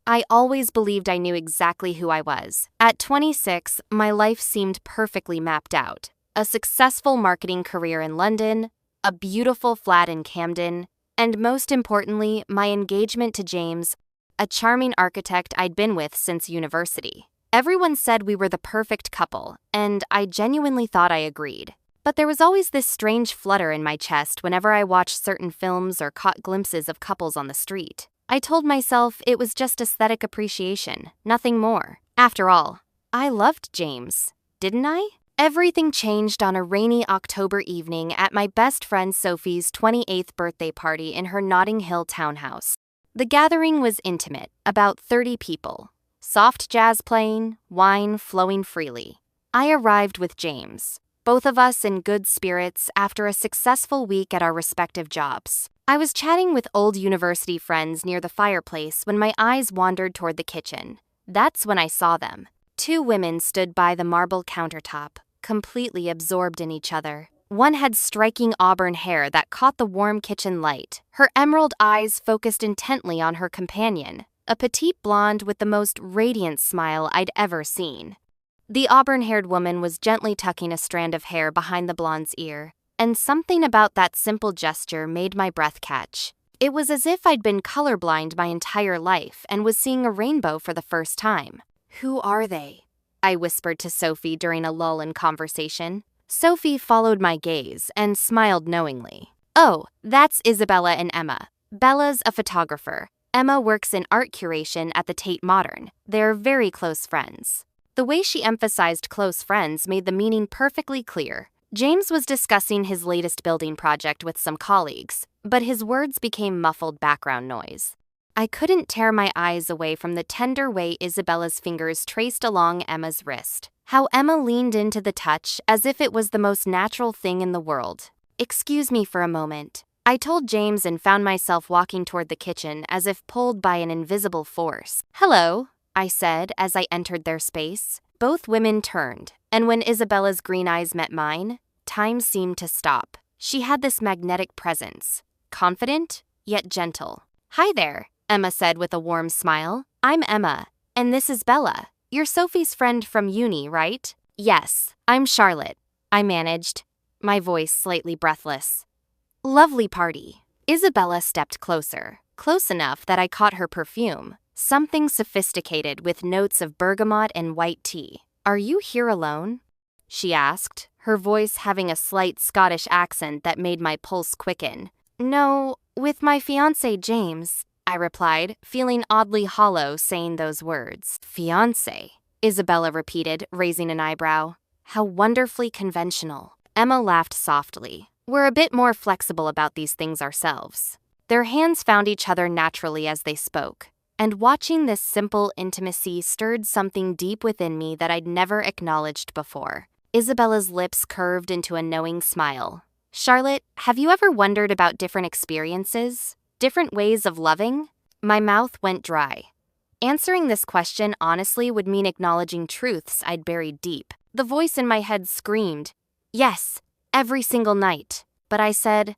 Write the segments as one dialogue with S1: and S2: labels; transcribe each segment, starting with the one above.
S1: I always believed I knew exactly who I was. At 26, my life seemed perfectly mapped out. A successful marketing career in London, a beautiful flat in Camden, and most importantly, my engagement to James, a charming architect I'd been with since university. Everyone said we were the perfect couple, and I genuinely thought I agreed. But there was always this strange flutter in my chest whenever I watched certain films or caught glimpses of couples on the street. I told myself it was just aesthetic appreciation, nothing more. After all, I loved James, didn't I? Everything changed on a rainy October evening at my best friend Sophie's 28th birthday party in her Notting Hill townhouse. The gathering was intimate, about 30 people. Soft jazz playing, wine flowing freely. I arrived with James, both of us in good spirits after a successful week at our respective jobs. I was chatting with old university friends near the fireplace when my eyes wandered toward the kitchen. That's when I saw them. Two women stood by the marble countertop, completely absorbed in each other. One had striking auburn hair that caught the warm kitchen light. Her emerald eyes focused intently on her companion, a petite blonde with the most radiant smile I'd ever seen. The auburn-haired woman was gently tucking a strand of hair behind the blonde's ear, and something about that simple gesture made my breath catch. It was as if I'd been colorblind my entire life and was seeing a rainbow for the first time. "Who are they?" I whispered to Sophie during a lull in conversation. Sophie followed my gaze and smiled knowingly. "Oh, that's Isabella and Emma. Bella's a photographer. Emma works in art curation at the Tate Modern. They're very close friends." The way she emphasized close friends made the meaning perfectly clear. James was discussing his latest building project with some colleagues, but his words became muffled background noise. I couldn't tear my eyes away from the tender way Isabella's fingers traced along Emma's wrist. How Emma leaned into the touch as if it was the most natural thing in the world. "Excuse me for a moment," I told James and found myself walking toward the kitchen as if pulled by an invisible force. "Hello," I said as I entered their space. Both women turned, and when Isabella's green eyes met mine, time seemed to stop. She had this magnetic presence, confident yet gentle. "Hi there," Emma said with a warm smile. "I'm Emma, and this is Bella. You're Sophie's friend from uni, right?" "Yes, I'm Charlotte," I managed, my voice slightly breathless. "Lovely party." Isabella stepped closer, close enough that I caught her perfume, something sophisticated with notes of bergamot and white tea. "Are you here alone?" she asked, her voice having a slight Scottish accent that made my pulse quicken. "No, with my fiancé James," I replied, feeling oddly hollow saying those words. "Fiancé," Isabella repeated, raising an eyebrow. "How wonderfully conventional." Emma laughed softly. "We're a bit more flexible about these things ourselves." Their hands found each other naturally as they spoke, and watching this simple intimacy stirred something deep within me that I'd never acknowledged before. Isabella's lips curved into a knowing smile. "Charlotte, have you ever wondered about different experiences? Different ways of loving?" My mouth went dry. Answering this question honestly would mean acknowledging truths I'd buried deep. The voice in my head screamed, "Yes, every single night." But I said,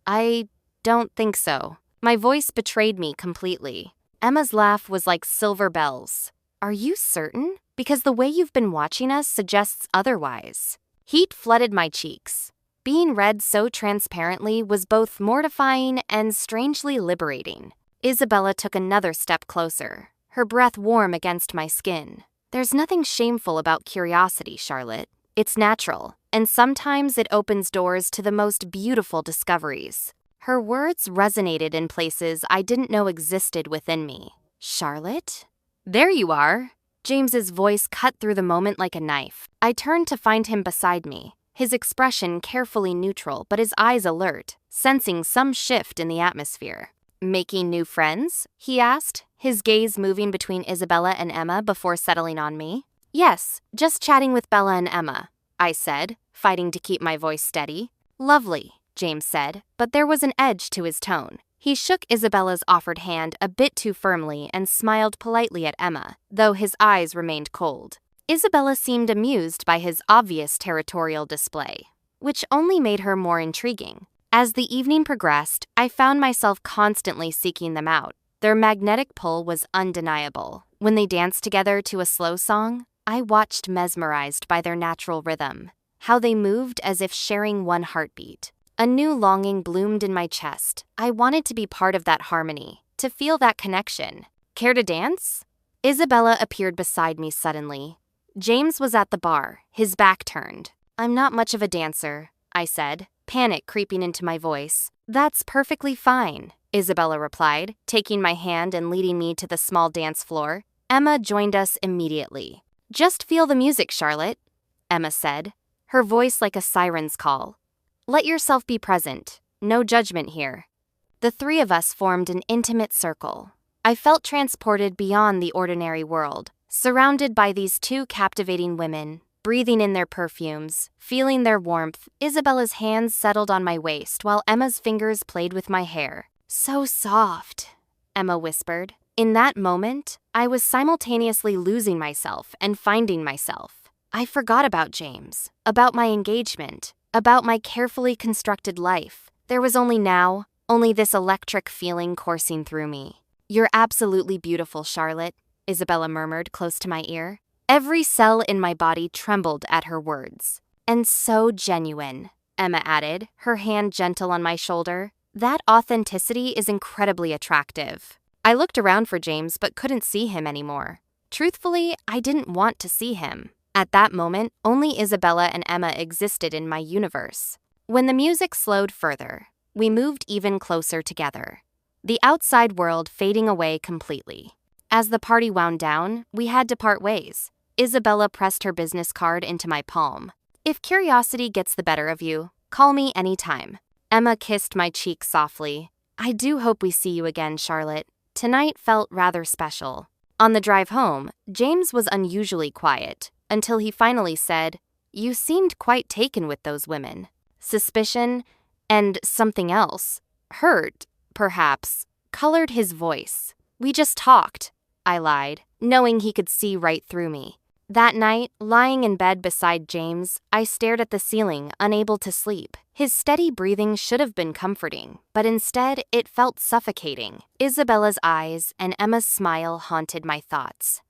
S1: "I don't think so." My voice betrayed me completely. Emma's laugh was like silver bells. "Are you certain? Because the way you've been watching us suggests otherwise." Heat flooded my cheeks. Being read so transparently was both mortifying and strangely liberating. Isabella took another step closer, her breath warm against my skin. "There's nothing shameful about curiosity, Charlotte. It's natural, and sometimes it opens doors to the most beautiful discoveries." Her words resonated in places I didn't know existed within me. "Charlotte? There you are." James's voice cut through the moment like a knife. I turned to find him beside me, his expression carefully neutral but his eyes alert, sensing some shift in the atmosphere. "Making new friends?" he asked, his gaze moving between Isabella and Emma before settling on me. "Yes, just chatting with Bella and Emma," I said, fighting to keep my voice steady. "Lovely," James said, but there was an edge to his tone. He shook Isabella's offered hand a bit too firmly and smiled politely at Emma, though his eyes remained cold. Isabella seemed amused by his obvious territorial display, which only made her more intriguing. As the evening progressed, I found myself constantly seeking them out, Their magnetic pull was undeniable. When they danced together to a slow song, I watched mesmerized by their natural rhythm, how they moved as if sharing one heartbeat. A new longing bloomed in my chest. I wanted to be part of that harmony, to feel that connection. Care to dance? Isabella appeared beside me suddenly. James was at the bar, his back turned. I'm not much of a dancer, I said, panic creeping into my voice. That's perfectly fine, Isabella replied, taking my hand and leading me to the small dance floor. Emma joined us immediately. Just feel the music, Charlotte, Emma said, her voice like a siren's call. Let yourself be present. No judgment here. The three of us formed an intimate circle. I felt transported beyond the ordinary world, surrounded by these two captivating women, breathing in their perfumes, feeling their warmth. Isabella's hands settled on my waist while Emma's fingers played with my hair. So soft, Emma whispered. In that moment, I was simultaneously losing myself and finding myself. I forgot about James, about my engagement, about my carefully constructed life. There was only this electric feeling coursing through me. You're absolutely beautiful, Charlotte, Isabella murmured close to my ear. Every cell in my body trembled at her words. And so genuine, Emma added, her hand gentle on my shoulder. That authenticity is incredibly attractive. I looked around for James but couldn't see him anymore. Truthfully, I didn't want to see him. At that moment, only Isabella and Emma existed in my universe. When the music slowed further, we moved even closer together, the outside world fading away completely. As the party wound down, we had to part ways. Isabella pressed her business card into my palm. If curiosity gets the better of you, call me anytime. Emma kissed my cheek softly. I do hope we see you again, Charlotte. Tonight felt rather special. On the drive home, James was unusually quiet, until he finally said, You seemed quite taken with those women. Suspicion, and something else, hurt, perhaps, colored his voice. We just talked, I lied, knowing he could see right through me. That night, lying in bed beside James, I stared at the ceiling, unable to sleep. His steady breathing should have been comforting, but instead it felt suffocating. Isabella's eyes and Emma's smile haunted my thoughts.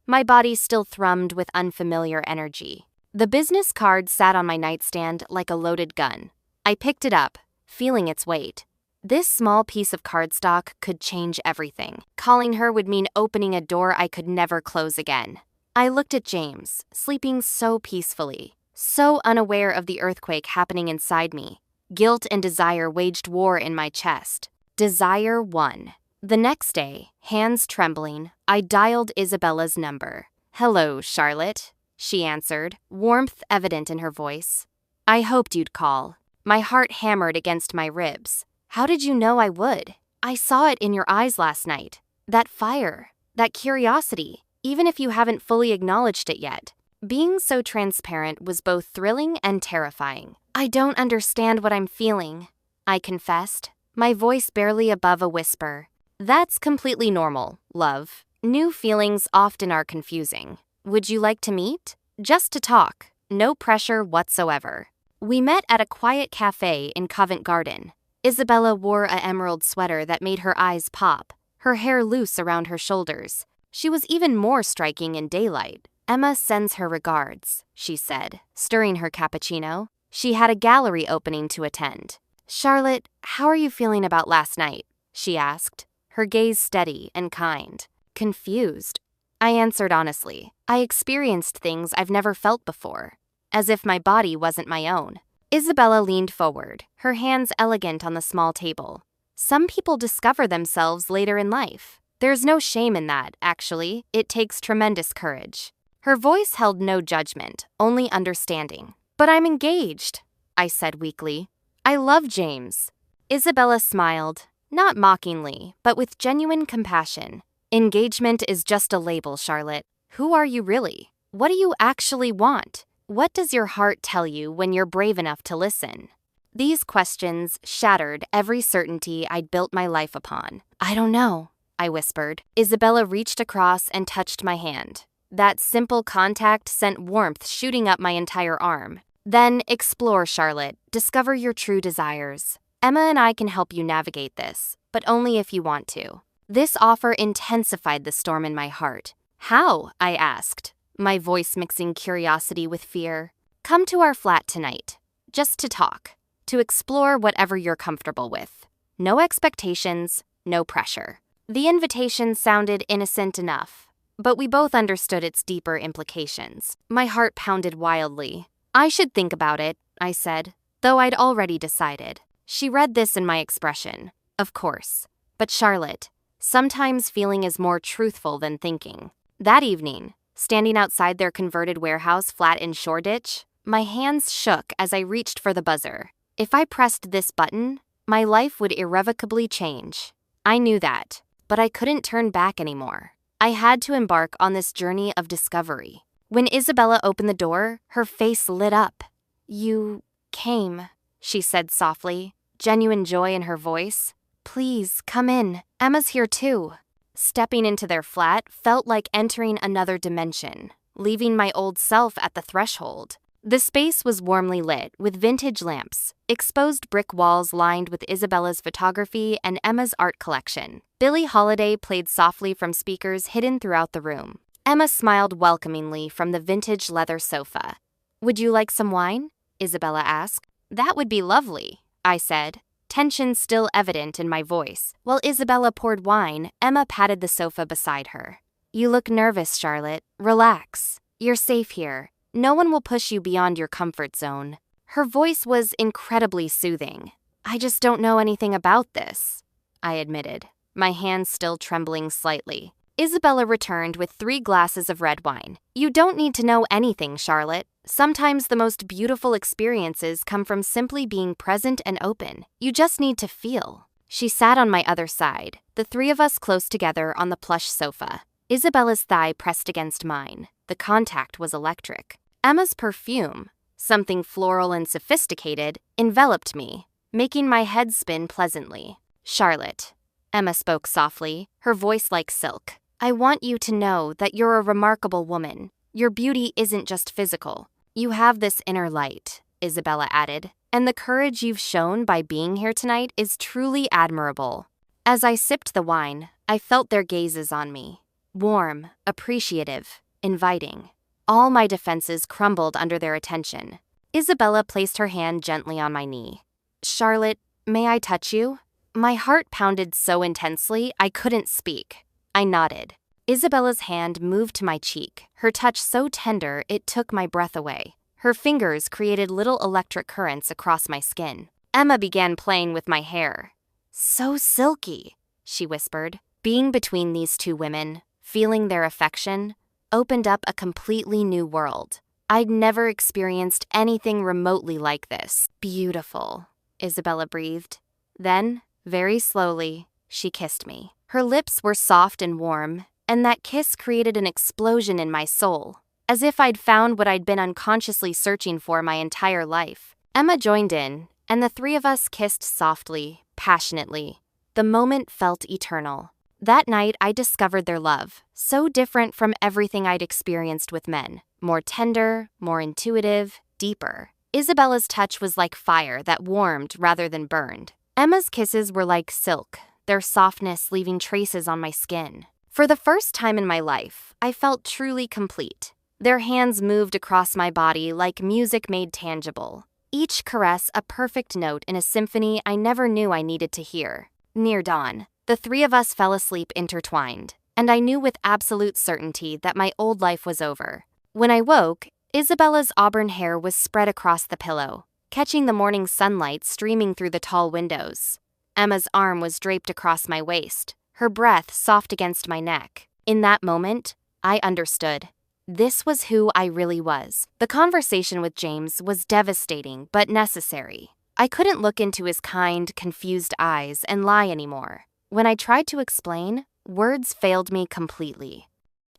S1: My body still thrummed with unfamiliar energy. The business card sat on my nightstand like a loaded gun. I picked it up, feeling its weight. This small piece of cardstock could change everything. Calling her would mean opening a door I could never close again. I looked at James, sleeping so peacefully, so unaware of the earthquake happening inside me. Guilt and desire waged war in my chest. Desire won. The next day, hands trembling, I dialed Isabella's number. Hello, Charlotte, she answered, warmth evident in her voice. I hoped you'd call. My heart hammered against my ribs. How did you know I would? I saw it in your eyes last night. That fire, that curiosity, even if you haven't fully acknowledged it yet. Being so transparent was both thrilling and terrifying. I don't understand what I'm feeling, I confessed, my voice barely above a whisper. That's completely normal, love. New feelings often are confusing. Would you like to meet? Just to talk. No pressure whatsoever. We met at a quiet cafe in Covent Garden. Isabella wore an emerald sweater that made her eyes pop, her hair loose around her shoulders. She was even more striking in daylight. Emma sends her regards, she said, stirring her cappuccino. She had a gallery opening to attend. Charlotte, how are you feeling about last night? She asked, her gaze steady and kind. Confused. I answered honestly. I experienced things I've never felt before, as if my body wasn't my own. Isabella leaned forward, her hands elegant on the small table. Some people discover themselves later in life. There's no shame in that, actually. It takes tremendous courage. Her voice held no judgment, only understanding. But I'm engaged, I said weakly. I love James. Isabella smiled, not mockingly, but with genuine compassion. Engagement is just a label, Charlotte. Who are you really? What do you actually want? What does your heart tell you when you're brave enough to listen? These questions shattered every certainty I'd built my life upon. I don't know, I whispered. Isabella reached across and touched my hand. That simple contact sent warmth shooting up my entire arm. Then explore, Charlotte. Discover your true desires. Emma and I can help you navigate this, but only if you want to. This offer intensified the storm in my heart. How? I asked, my voice mixing curiosity with fear. Come to our flat tonight, just to talk, to explore whatever you're comfortable with. No expectations, no pressure. The invitation sounded innocent enough, but we both understood its deeper implications. My heart pounded wildly. I should think about it, I said, though I'd already decided. She read this in my expression. Of course. But Charlotte, sometimes feeling is more truthful than thinking. That evening, standing outside their converted warehouse flat in Shoreditch, my hands shook as I reached for the buzzer. If I pressed this button, my life would irrevocably change. I knew that, but I couldn't turn back anymore. I had to embark on this journey of discovery. When Isabella opened the door, her face lit up. You came, she said softly, genuine joy in her voice. Please, come in. Emma's here too. Stepping into their flat felt like entering another dimension, leaving my old self at the threshold. The space was warmly lit with vintage lamps, exposed brick walls lined with Isabella's photography and Emma's art collection. Billie Holiday played softly from speakers hidden throughout the room. Emma smiled welcomingly from the vintage leather sofa. Would you like some wine? Isabella asked. That would be lovely, I said, tension still evident in my voice. While Isabella poured wine, Emma patted the sofa beside her. You look nervous, Charlotte. Relax. You're safe here. No one will push you beyond your comfort zone. Her voice was incredibly soothing. I just don't know anything about this, I admitted, my hands still trembling slightly. Isabella returned with 3 glasses of red wine. You don't need to know anything, Charlotte. Sometimes the most beautiful experiences come from simply being present and open. You just need to feel. She sat on my other side, the 3 of us close together on the plush sofa. Isabella's thigh pressed against mine. The contact was electric. Emma's perfume, something floral and sophisticated, enveloped me, making my head spin pleasantly. Charlotte, Emma spoke softly, her voice like silk. I want you to know that you're a remarkable woman. Your beauty isn't just physical. You have this inner light, Isabella added, and the courage you've shown by being here tonight is truly admirable. As I sipped the wine, I felt their gazes on me. Warm, appreciative, inviting. All my defenses crumbled under their attention. Isabella placed her hand gently on my knee. Charlotte, may I touch you? My heart pounded so intensely I couldn't speak. I nodded. Isabella's hand moved to my cheek, her touch so tender it took my breath away. Her fingers created little electric currents across my skin. Emma began playing with my hair. So silky, she whispered. Being between these 2 women, feeling their affection, opened up a completely new world. I'd never experienced anything remotely like this. Beautiful, Isabella breathed. Then, very slowly, she kissed me. Her lips were soft and warm, and that kiss created an explosion in my soul, as if I'd found what I'd been unconsciously searching for my entire life. Emma joined in, and the 3 of us kissed softly, passionately. The moment felt eternal. That night, I discovered their love, so different from everything I'd experienced with men. More tender, more intuitive, deeper. Isabella's touch was like fire that warmed rather than burned. Emma's kisses were like silk, their softness leaving traces on my skin. For the first time in my life, I felt truly complete. Their hands moved across my body like music made tangible. Each caress a perfect note in a symphony I never knew I needed to hear. Near dawn, the 3 of us fell asleep intertwined, and I knew with absolute certainty that my old life was over. When I woke, Isabella's auburn hair was spread across the pillow, catching the morning sunlight streaming through the tall windows. Emma's arm was draped across my waist, her breath soft against my neck. In that moment, I understood. This was who I really was. The conversation with James was devastating but necessary. I couldn't look into his kind, confused eyes and lie anymore. When I tried to explain, words failed me completely.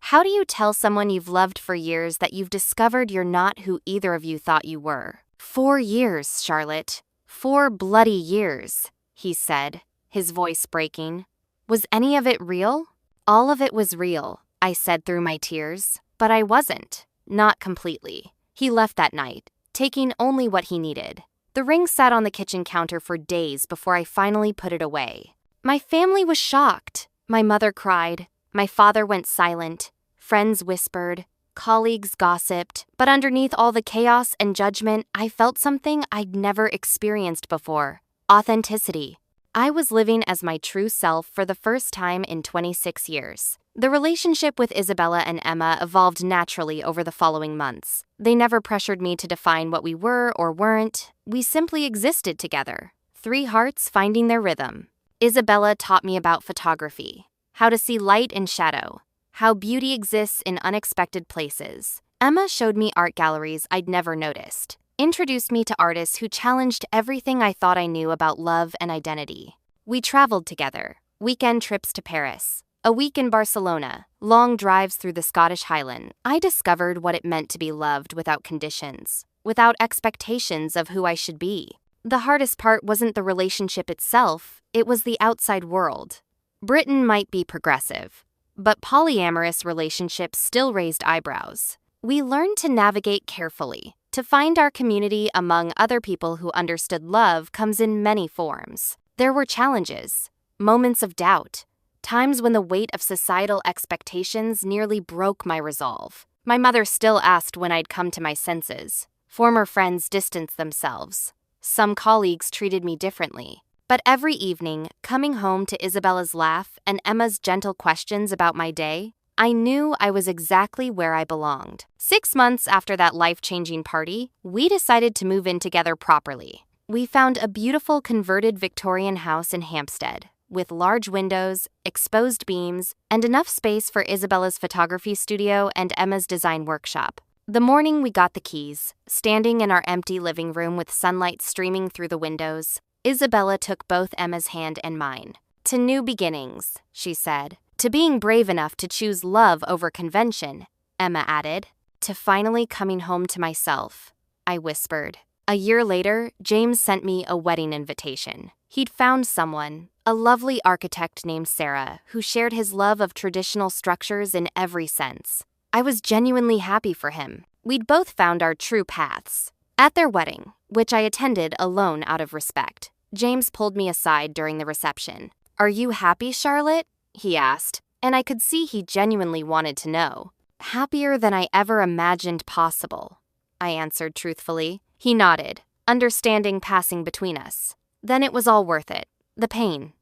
S1: How do you tell someone you've loved for years that you've discovered you're not who either of you thought you were? 4 years, Charlotte. 4 bloody years, he said, his voice breaking. Was any of it real? All of it was real, I said through my tears, but I wasn't. Not completely. He left that night, taking only what he needed. The ring sat on the kitchen counter for days before I finally put it away. My family was shocked. My mother cried. My father went silent. Friends whispered. Colleagues gossiped. But underneath all the chaos and judgment, I felt something I'd never experienced before. Authenticity. I was living as my true self for the first time in 26 years. The relationship with Isabella and Emma evolved naturally over the following months. They never pressured me to define what we were or weren't. We simply existed together. 3 hearts finding their rhythm. Isabella taught me about photography, how to see light and shadow, how beauty exists in unexpected places. Emma showed me art galleries I'd never noticed, introduced me to artists who challenged everything I thought I knew about love and identity. We traveled together, weekend trips to Paris, a week in Barcelona, long drives through the Scottish Highland. I discovered what it meant to be loved without conditions, without expectations of who I should be. The hardest part wasn't the relationship itself, it was the outside world. Britain might be progressive, but polyamorous relationships still raised eyebrows. We learned to navigate carefully. To find our community among other people who understood love comes in many forms. There were challenges, moments of doubt, times when the weight of societal expectations nearly broke my resolve. My mother still asked when I'd come to my senses. Former friends distanced themselves. Some colleagues treated me differently. But every evening, coming home to Isabella's laugh and Emma's gentle questions about my day, I knew I was exactly where I belonged. 6 months after that life-changing party, we decided to move in together properly. We found a beautiful converted Victorian house in Hampstead, with large windows, exposed beams, and enough space for Isabella's photography studio and Emma's design workshop. The morning we got the keys, standing in our empty living room with sunlight streaming through the windows, Isabella took both Emma's hand and mine. "To new beginnings," she said. "To being brave enough to choose love over convention," Emma added. "To finally coming home to myself," I whispered. A year later, James sent me a wedding invitation. He'd found someone, a lovely architect named Sarah, who shared his love of traditional structures in every sense. I was genuinely happy for him. We'd both found our true paths. At their wedding, which I attended alone out of respect, James pulled me aside during the reception. "Are you happy, Charlotte?" he asked, and I could see he genuinely wanted to know. "Happier than I ever imagined possible," I answered truthfully. He nodded, understanding passing between us. Then it was all worth it. The pain,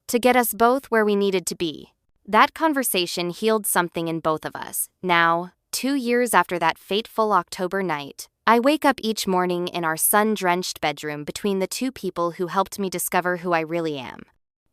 S1: to get us both where we needed to be. That conversation healed something in both of us. Now, 2 years after that fateful October night, I wake up each morning in our sun-drenched bedroom between the 2 people who helped me discover who I really am.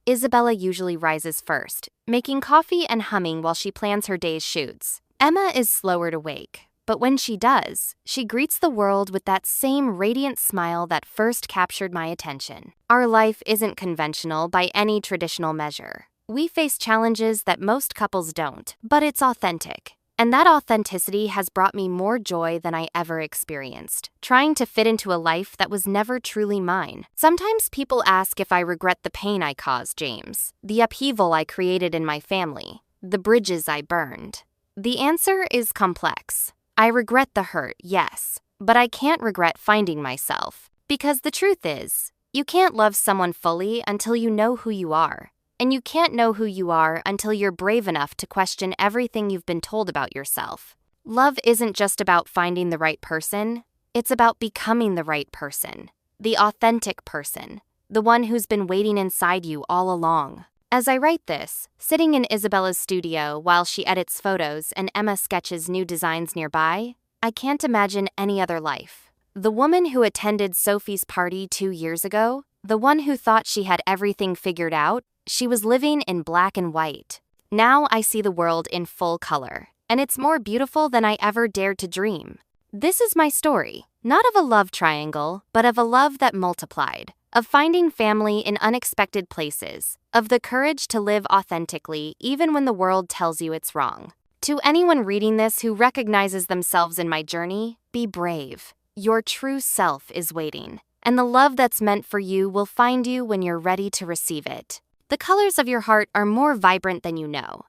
S1: Isabella usually rises first, making coffee and humming while she plans her day's shoots. Emma is slower to wake, but when she does, she greets the world with that same radiant smile that first captured my attention. Our life isn't conventional by any traditional measure. We face challenges that most couples don't, but it's authentic. And that authenticity has brought me more joy than I ever experienced, trying to fit into a life that was never truly mine. Sometimes people ask if I regret the pain I caused James, the upheaval I created in my family, the bridges I burned. The answer is complex. I regret the hurt, yes, but I can't regret finding myself. Because the truth is, you can't love someone fully until you know who you are. And you can't know who you are until you're brave enough to question everything you've been told about yourself. Love isn't just about finding the right person, it's about becoming the right person, the authentic person, the one who's been waiting inside you all along. As I write this, sitting in Isabella's studio while she edits photos and Emma sketches new designs nearby, I can't imagine any other life. The woman who attended Sophie's party 2 years ago, the one who thought she had everything figured out, she was living in black and white. Now I see the world in full color, and it's more beautiful than I ever dared to dream. This is my story, not of a love triangle, but of a love that multiplied, of finding family in unexpected places, of the courage to live authentically even when the world tells you it's wrong. To anyone reading this who recognizes themselves in my journey, be brave. Your true self is waiting, and the love that's meant for you will find you when you're ready to receive it. The colors of your heart are more vibrant than you know,